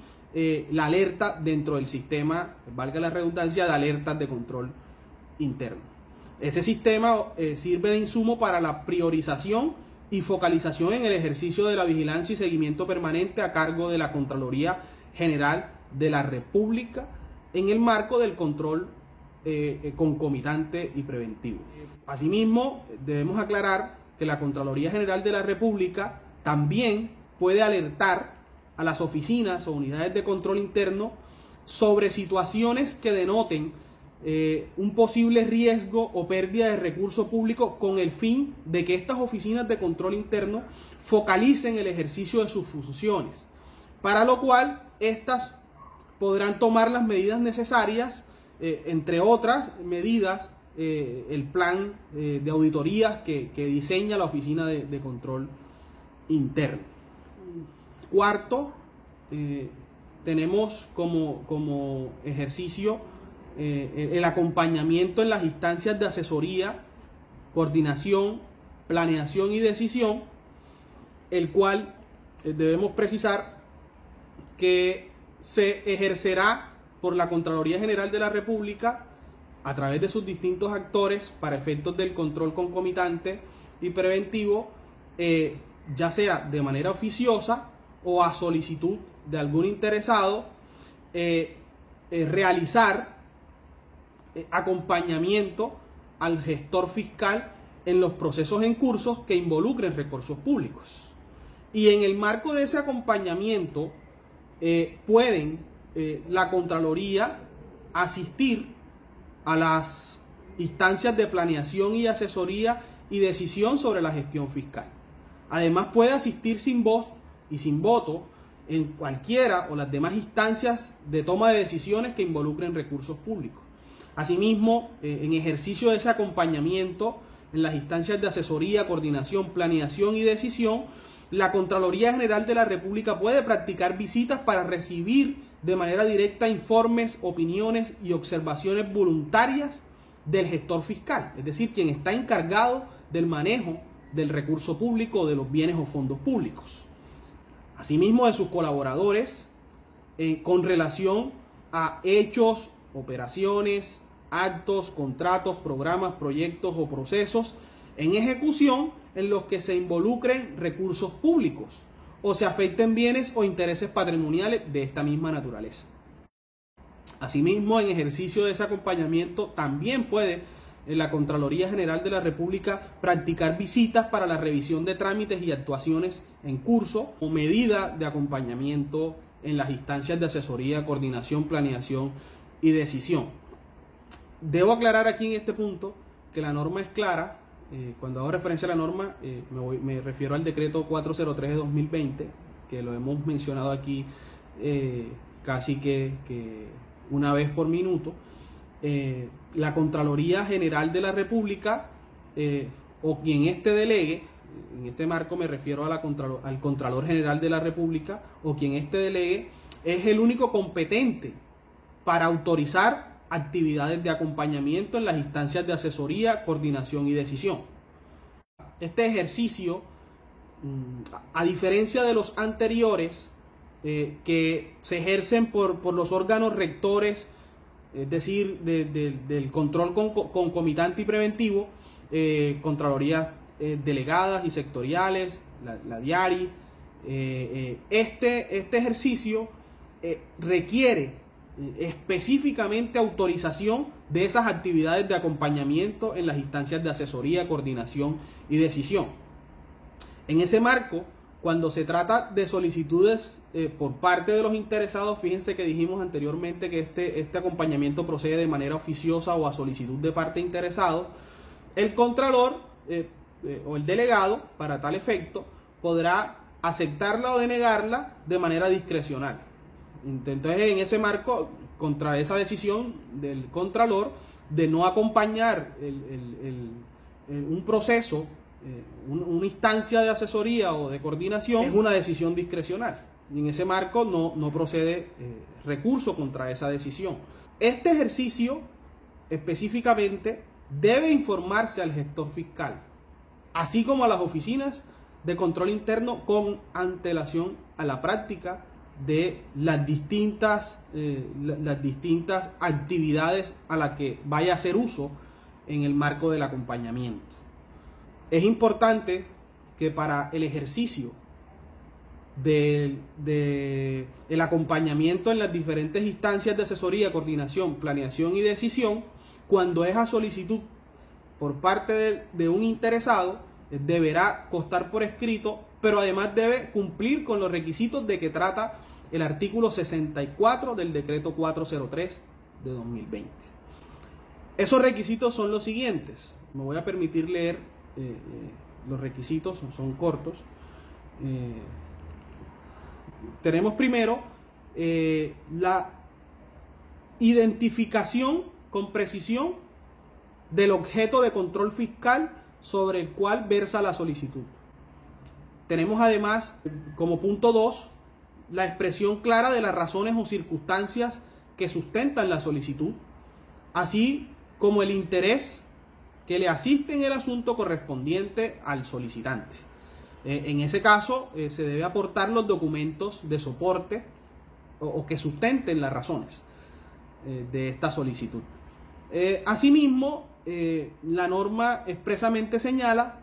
la alerta dentro del sistema, valga la redundancia, de alertas de control interno. Ese sistema sirve de insumo para la priorización y focalización en el ejercicio de la vigilancia y seguimiento permanente a cargo de la Contraloría General de la República en el marco del control concomitante y preventivo. Asimismo, debemos aclarar que la Contraloría General de la República también puede alertar a las oficinas o unidades de control interno sobre situaciones que denoten un posible riesgo o pérdida de recursos públicos, con el fin de que estas oficinas de control interno focalicen el ejercicio de sus funciones, para lo cual estas podrán tomar las medidas necesarias, entre otras medidas, el plan de auditorías que diseña la oficina de control interno. Cuarto, tenemos como ejercicio el acompañamiento en las instancias de asesoría, coordinación, planeación y decisión, el cual debemos precisar que se ejercerá por la Contraloría General de la República a través de sus distintos actores para efectos del control concomitante y preventivo, ya sea de manera oficiosa o a solicitud de algún interesado, realizar acompañamiento al gestor fiscal en los procesos en curso que involucren recursos públicos. Y en el marco de ese acompañamiento pueden la Contraloría asistir a las instancias de planeación y asesoría y decisión sobre la gestión fiscal. Además, puede asistir sin voz y sin voto en cualquiera o las demás instancias de toma de decisiones que involucren recursos públicos. Asimismo, en ejercicio de ese acompañamiento, en las instancias de asesoría, coordinación, planeación y decisión, la Contraloría General de la República puede practicar visitas para recibir de manera directa informes, opiniones y observaciones voluntarias del gestor fiscal, es decir, quien está encargado del manejo del recurso público o de los bienes o fondos públicos. Asimismo, de sus colaboradores con relación a hechos, operaciones, actos, contratos, programas, proyectos o procesos en ejecución en los que se involucren recursos públicos o se afecten bienes o intereses patrimoniales de esta misma naturaleza. Asimismo, en ejercicio de ese acompañamiento, también puede la Contraloría General de la República practicar visitas para la revisión de trámites y actuaciones en curso o medida de acompañamiento en las instancias de asesoría, coordinación, planeación y decisión. Debo aclarar aquí en este punto que la norma es clara. Cuando hago referencia a la norma, me refiero al decreto 403 de 2020, que lo hemos mencionado aquí casi que una vez por minuto. La Contraloría General de la República o quien éste delegue, en este marco me refiero a al Contralor General de la República o quien éste delegue, es el único competente para autorizar actividades de acompañamiento en las instancias de asesoría, coordinación y decisión. Este ejercicio, a diferencia de los anteriores, que se ejercen por los órganos rectores, es decir, del control concomitante y preventivo, contralorías delegadas y sectoriales, la DIARI, este ejercicio requiere específicamente autorización de esas actividades de acompañamiento en las instancias de asesoría, coordinación y decisión. En ese marco, cuando se trata de solicitudes por parte de los interesados, fíjense que dijimos anteriormente que este acompañamiento procede de manera oficiosa o a solicitud de parte interesado. El contralor o el delegado, para tal efecto, podrá aceptarla o denegarla de manera discrecional. Entonces, en ese marco, contra esa decisión del contralor de no acompañar un proceso, una instancia de asesoría o de coordinación, es una decisión discrecional. Y en ese marco no procede recurso contra esa decisión. Este ejercicio específicamente debe informarse al gestor fiscal, así como a las oficinas de control interno con antelación a la práctica de las distintas actividades a las que vaya a hacer uso en el marco del acompañamiento. Es importante que para el ejercicio del acompañamiento en las diferentes instancias de asesoría, coordinación, planeación y decisión, cuando es a solicitud por parte de un interesado, deberá constar por escrito, pero además debe cumplir con los requisitos de que trata el artículo 64 del decreto 403 de 2020. Esos requisitos son los siguientes. Me voy a permitir leer los requisitos, son cortos. Tenemos primero la identificación con precisión del objeto de control fiscal sobre el cual versa la solicitud. Tenemos además, como punto 2, la expresión clara de las razones o circunstancias que sustentan la solicitud, así como el interés que le asiste en el asunto correspondiente al solicitante. En ese caso, se debe aportar los documentos de soporte o que sustenten las razones de esta solicitud. Asimismo, la norma expresamente señala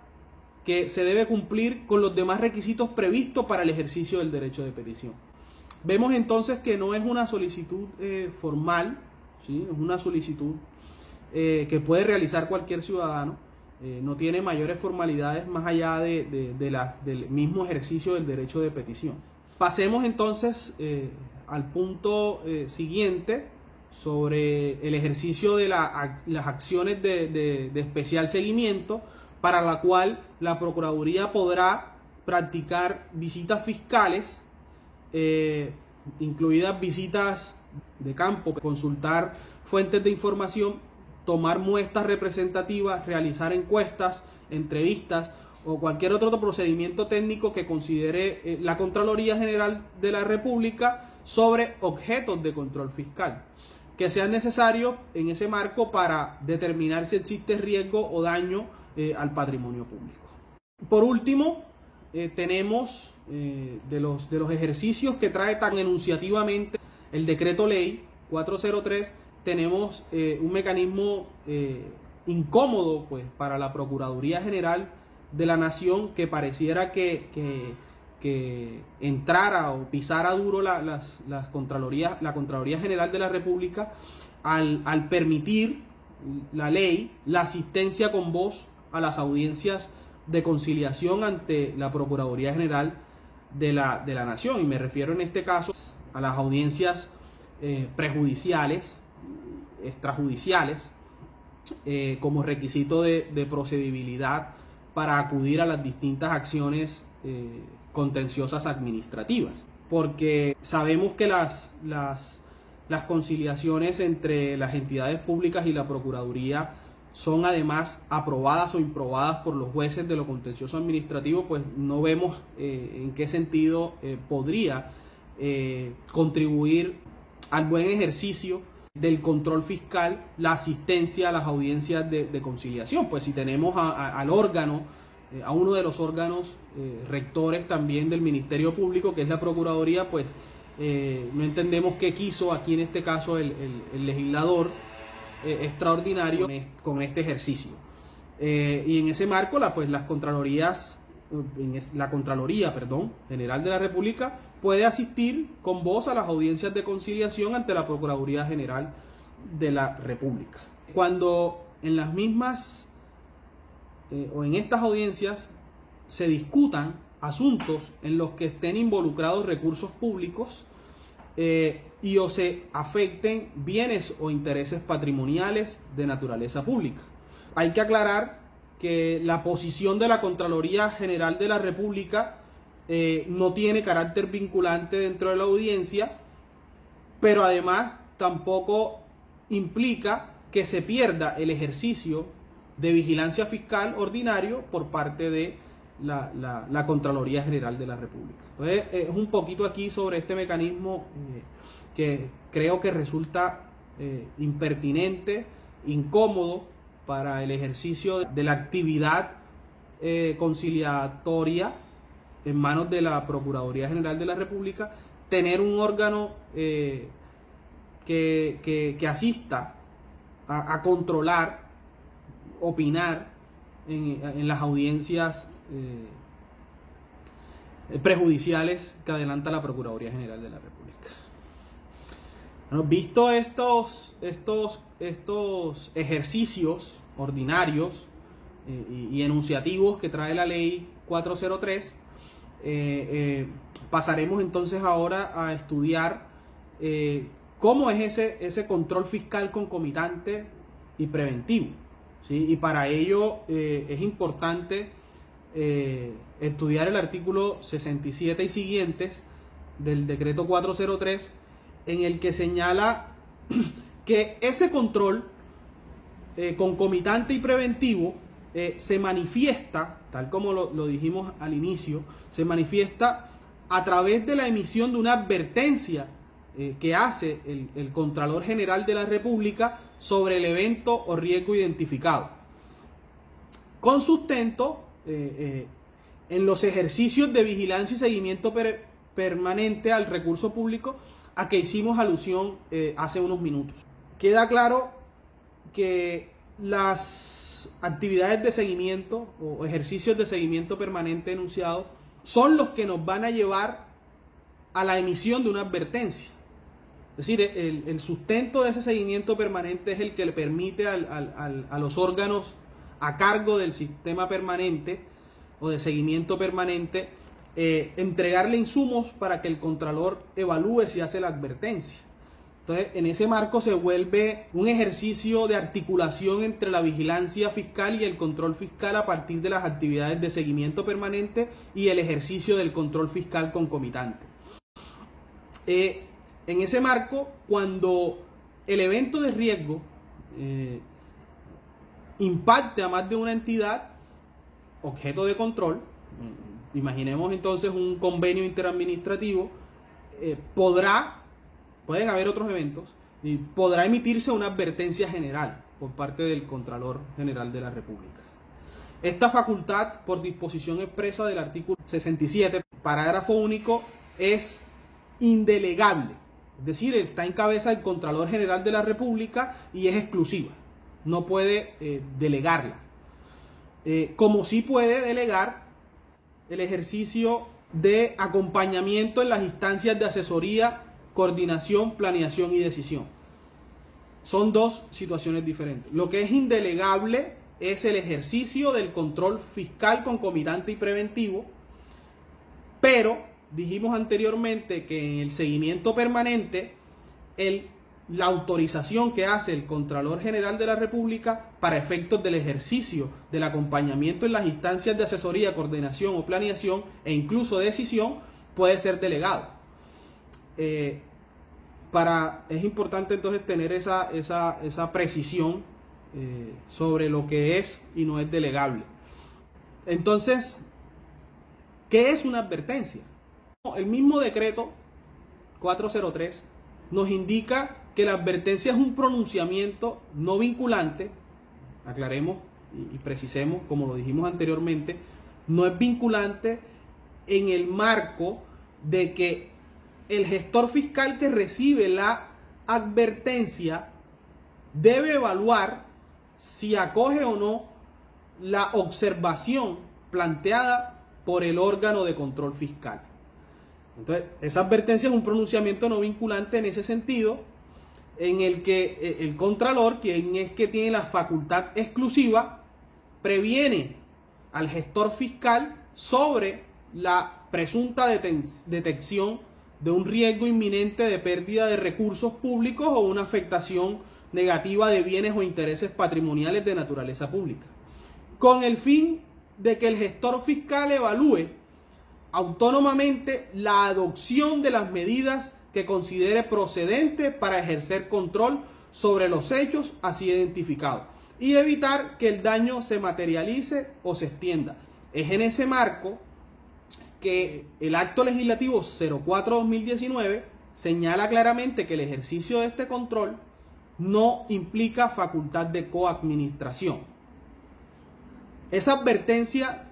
que se debe cumplir con los demás requisitos previstos para el ejercicio del derecho de petición. Vemos entonces que no es una solicitud formal, ¿sí? Es una solicitud que puede realizar cualquier ciudadano, no tiene mayores formalidades más allá del mismo ejercicio del derecho de petición. Pasemos entonces al punto siguiente sobre el ejercicio de las acciones de especial seguimiento, para la cual la Procuraduría podrá practicar visitas fiscales, incluidas visitas de campo, consultar fuentes de información tomar muestras representativas, realizar encuestas, entrevistas o cualquier otro procedimiento técnico que considere la Contraloría General de la República sobre objetos de control fiscal que sean necesarios en ese marco para determinar si existe riesgo o daño al patrimonio público. Por último, tenemos de los ejercicios que trae tan enunciativamente el decreto ley 403, tenemos un mecanismo incómodo pues, para la Procuraduría General de la Nación, que pareciera que entrara o pisara duro la Contraloría General de la República al permitir la ley la asistencia con voz a las audiencias de conciliación ante la Procuraduría General de la Nación, y me refiero en este caso a las audiencias prejudiciales, extrajudiciales, como requisito de procedibilidad para acudir a las distintas acciones contenciosas administrativas, porque sabemos que las conciliaciones entre las entidades públicas y la Procuraduría son además aprobadas o improbadas por los jueces de lo contencioso administrativo, pues no vemos en qué sentido podría contribuir al buen ejercicio del control fiscal la asistencia a las audiencias de conciliación. Pues si tenemos al órgano, a uno de los órganos rectores también del Ministerio Público, que es la Procuraduría, pues no entendemos qué quiso aquí en este caso el legislador extraordinario con este ejercicio. Y en ese marco la Contraloría General de la República puede asistir con voz a las audiencias de conciliación ante la Procuraduría General de la República. Cuando en las mismas o en estas audiencias se discutan asuntos en los que estén involucrados recursos públicos y o se afecten bienes o intereses patrimoniales de naturaleza pública. Hay que aclarar que la posición de la Contraloría General de la República no tiene carácter vinculante dentro de la audiencia, pero además tampoco implica que se pierda el ejercicio de vigilancia fiscal ordinario por parte de la Contraloría General de la República. Entonces, es un poquito aquí sobre este mecanismo que creo que resulta impertinente, incómodo para el ejercicio de la actividad conciliatoria en manos de la Procuraduría General de la República, tener un órgano que asista a controlar, opinar en las audiencias prejudiciales que adelanta la Procuraduría General de la República. Bueno, visto estos ejercicios ordinarios y enunciativos que trae la ley 403, pasaremos entonces ahora a estudiar cómo es ese control fiscal concomitante y preventivo, ¿sí? Y para ello es importante estudiar el artículo 67 y siguientes del decreto 403, en el que señala que ese control concomitante y preventivo se manifiesta, tal como lo dijimos al inicio, se manifiesta a través de la emisión de una advertencia que hace el Contralor General de la República sobre el evento o riesgo identificado, con sustento en los ejercicios de vigilancia y seguimiento permanente al recurso público a que hicimos alusión hace unos minutos. Queda claro que las actividades de seguimiento o ejercicios de seguimiento permanente enunciados son los que nos van a llevar a la emisión de una advertencia. Es decir, el sustento de ese seguimiento permanente es el que le permite a los órganos a cargo del sistema permanente o de seguimiento permanente entregarle insumos para que el Contralor evalúe si hace la advertencia. Entonces, en ese marco se vuelve un ejercicio de articulación entre la vigilancia fiscal y el control fiscal a partir de las actividades de seguimiento permanente y el ejercicio del control fiscal concomitante. En ese marco, cuando el evento de riesgo impacte a más de una entidad objeto de control, imaginemos entonces un convenio interadministrativo, pueden haber otros eventos, y podrá emitirse una advertencia general por parte del Contralor General de la República. Esta facultad, por disposición expresa del artículo 67, parágrafo único, es indelegable, es decir, está en cabeza del Contralor General de la República y es exclusiva, no puede delegarla. Como sí puede delegar el ejercicio de acompañamiento en las instancias de asesoría, coordinación, planeación y decisión. Son dos situaciones diferentes. Lo que es indelegable es el ejercicio del control fiscal concomitante y preventivo, pero dijimos anteriormente que en el seguimiento permanente, la autorización que hace el Contralor General de la República para efectos del ejercicio del acompañamiento en las instancias de asesoría, coordinación o planeación e incluso decisión puede ser delegado. Es importante entonces tener esa precisión sobre lo que es y no es delegable. Entonces, ¿qué es una advertencia? El mismo decreto 403 nos indica que la advertencia es un pronunciamiento no vinculante, aclaremos y precisemos, como lo dijimos anteriormente, no es vinculante en el marco de que el gestor fiscal que recibe la advertencia debe evaluar si acoge o no la observación planteada por el órgano de control fiscal. Entonces, esa advertencia es un pronunciamiento no vinculante en ese sentido, en el que el Contralor, quien es que tiene la facultad exclusiva, previene al gestor fiscal sobre la presunta detección de un riesgo inminente de pérdida de recursos públicos o una afectación negativa de bienes o intereses patrimoniales de naturaleza pública, con el fin de que el gestor fiscal evalúe autónomamente la adopción de las medidas que considere procedente para ejercer control sobre los hechos así identificados y evitar que el daño se materialice o se extienda. Es en ese marco que el acto legislativo 04/2019 señala claramente que el ejercicio de este control no implica facultad de coadministración. Esa advertencia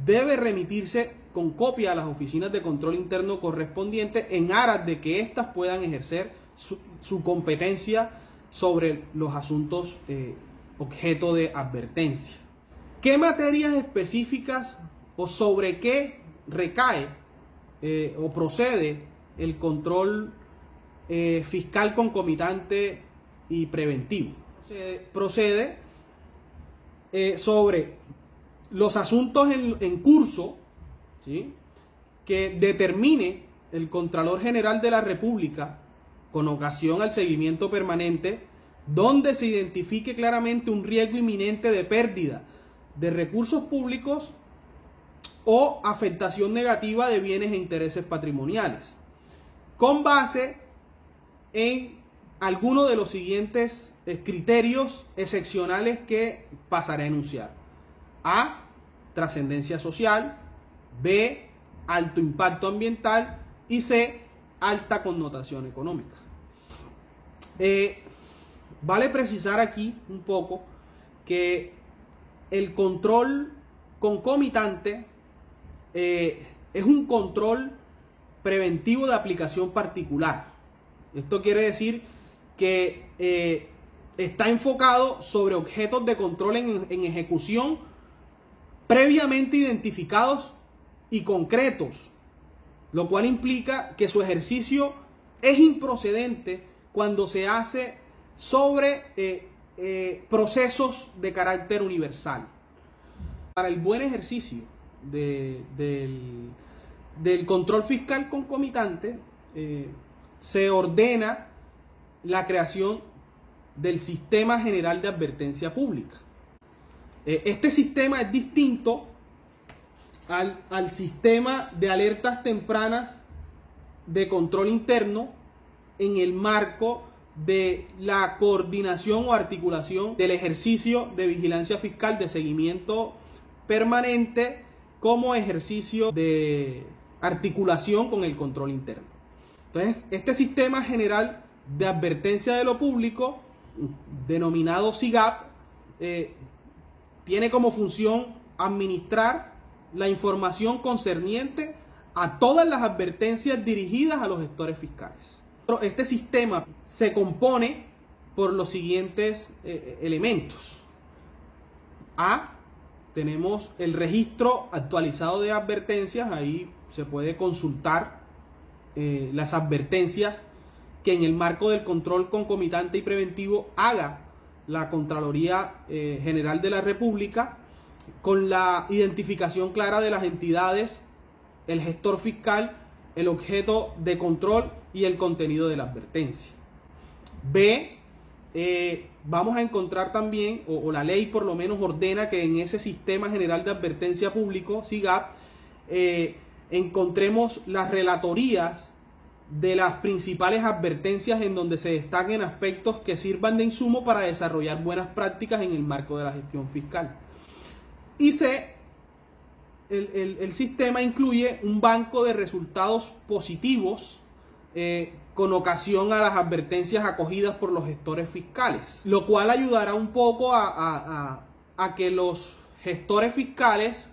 debe remitirse con copia a las oficinas de control interno correspondientes en aras de que éstas puedan ejercer su competencia sobre los asuntos objeto de advertencia. ¿Qué materias específicas o sobre qué recae o procede el control fiscal concomitante y preventivo? Procede sobre los asuntos en curso, ¿sí?, que determine el Contralor General de la República con ocasión al seguimiento permanente, donde se identifique claramente un riesgo inminente de pérdida de recursos públicos o afectación negativa de bienes e intereses patrimoniales, con base en alguno de los siguientes criterios excepcionales que pasaré a enunciar. A, trascendencia social. B, alto impacto ambiental. Y C, alta connotación económica. Vale precisar aquí un poco que el control concomitante es un control preventivo de aplicación particular. Esto quiere decir que está enfocado sobre objetos de control en ejecución previamente identificados y concretos, lo cual implica que su ejercicio es improcedente cuando se hace sobre procesos de carácter universal. Para el buen ejercicio del control fiscal concomitante, se ordena la creación del Sistema General de Advertencia Pública. Este sistema es distinto al sistema de alertas tempranas de control interno en el marco de la coordinación o articulación del ejercicio de vigilancia fiscal de seguimiento permanente como ejercicio de articulación con el control interno. Entonces, este sistema general de advertencia de lo público, denominado SIGAP, tiene como función administrar la información concerniente a todas las advertencias dirigidas a los gestores fiscales. Este sistema se compone por los siguientes elementos. Tenemos el registro actualizado de advertencias. Ahí se puede consultar las advertencias que en el marco del control concomitante y preventivo haga la Contraloría General de la República, con la identificación clara de las entidades, el gestor fiscal, el objeto de control y el contenido de la advertencia. Vamos a encontrar también, o la ley por lo menos ordena que en ese sistema general de advertencia público, SIGAP, encontremos las relatorías de las principales advertencias en donde se destaquen aspectos que sirvan de insumo para desarrollar buenas prácticas en el marco de la gestión fiscal. Y el sistema incluye un banco de resultados positivos con ocasión a las advertencias acogidas por los gestores fiscales, lo cual ayudará un poco a que los gestores fiscales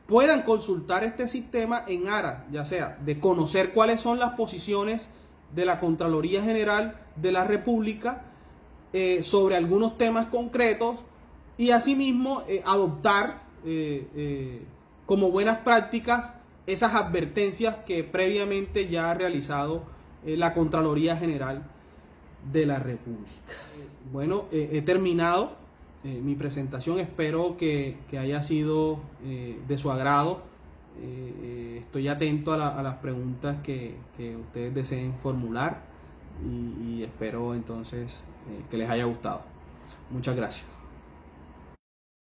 puedan consultar este sistema en aras, ya sea de conocer cuáles son las posiciones de la Contraloría General de la República sobre algunos temas concretos, y asimismo adoptar como buenas prácticas esas advertencias que previamente ya ha realizado la Contraloría General de la República. Bueno, he terminado mi presentación. Espero que haya sido de su agrado. Estoy atento a las preguntas que ustedes deseen formular y espero entonces que les haya gustado. Muchas gracias.